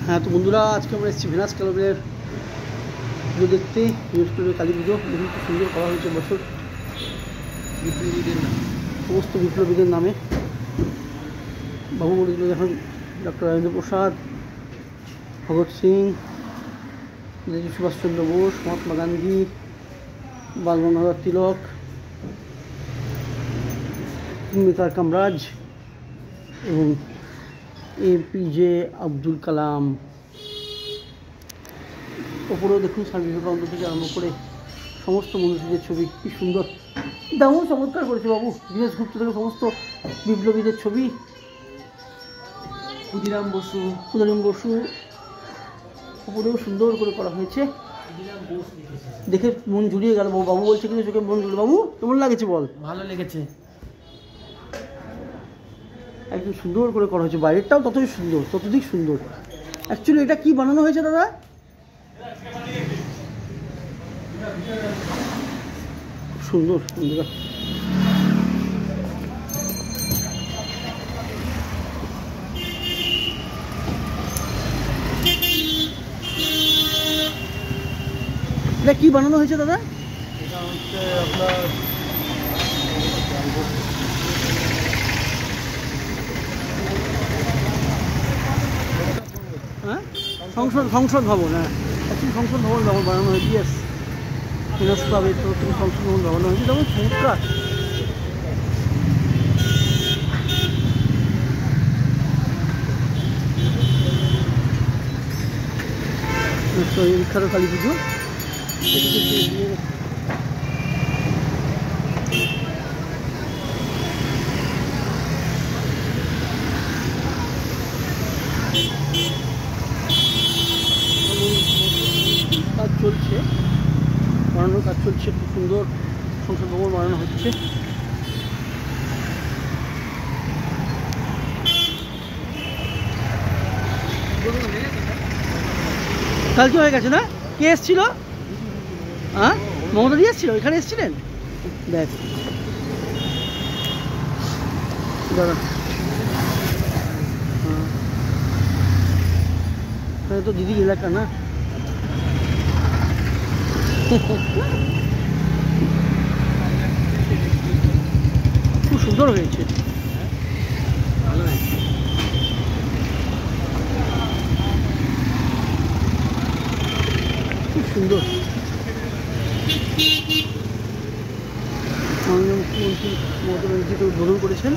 হ্যাঁ, তো বন্ধুরা আজকে আমরা এসেছি ভেনাস ক্লাবের পুজো দেখতে। ভেনাস ক্লাবের কালী পুজো দেখুন খুব সুন্দর করা হয়েছে বছর বিপ্লবীদের নামে, সমস্ত বিপ্লবীদের নামে। বাবু বলেছিল যখন ডক্টর রাজেন্দ্র প্রসাদ, ভগৎ সিং, নেতাজি সুভাষচন্দ্র বোস, মহাত্মা গান্ধী, বাল গঙ্গাধর তিলক, মিতার কামরাজ এবং APJ আব্দুল কালাম। ওপরেও দেখুন স্বামী বিবেকানন্দ থেকে আরম্ভ করে সমস্ত মনীষীদের ছবি কি সুন্দর, দারুণ চমৎকার করেছে বাবু। দীনেশ গুপ্ত থেকে সমস্ত বিপ্লবীদের ছবি, ক্ষুদিরাম বসু ওপরেও সুন্দর করে করা হয়েছে। দেখে মন জুড়িয়ে গেল বাবু। বলছে কিন্তু চোখে মন জুড়ে। বাবু কেমন লাগছে বল? ভালো লেগেছে, একদম সুন্দর করে করা হয়েছে। বাইরেরটাও ততই সুন্দর, ততোধিক সুন্দর। অ্যাকচুয়ালি এটা কি বানানো হয়েছে দাদা? সুন্দর বন্ধুরা। এটা কি বানানো হয়েছে দাদা? এটা হচ্ছে আপনার হ্যাঁ, সংসদ ভবন। হ্যাঁ, অ্যাকচুয়ালি সংসদ ভবন বানানো হয়েছে। ইয়েস, ভেনাস ক্লাবের তরফ থেকে সংসদ ভবন বানানো হয়েছে। যেমন চমৎকার। বিখ্যাত কালী পুজো। কাজ চলছে, বানানোর কাজ চলছে। খুব সুন্দর সংসদ ভবন বানানো হচ্ছে। কালকে হয়ে গেছে না? কে এসেছিল? হ্যাঁ, মমতা দিয়ে এসেছিল, এখানে এসেছিলেন? দেখ দাদা, হ্যাঁ তো দিদির এলাকা না? খুব সুন্দর হয়েছে, ভালো হয়েছে, খুব সুন্দর। মাননীয় মুখ্যমন্ত্রী মমতা ব্যানার্জি উদ্বোধন করেছেন।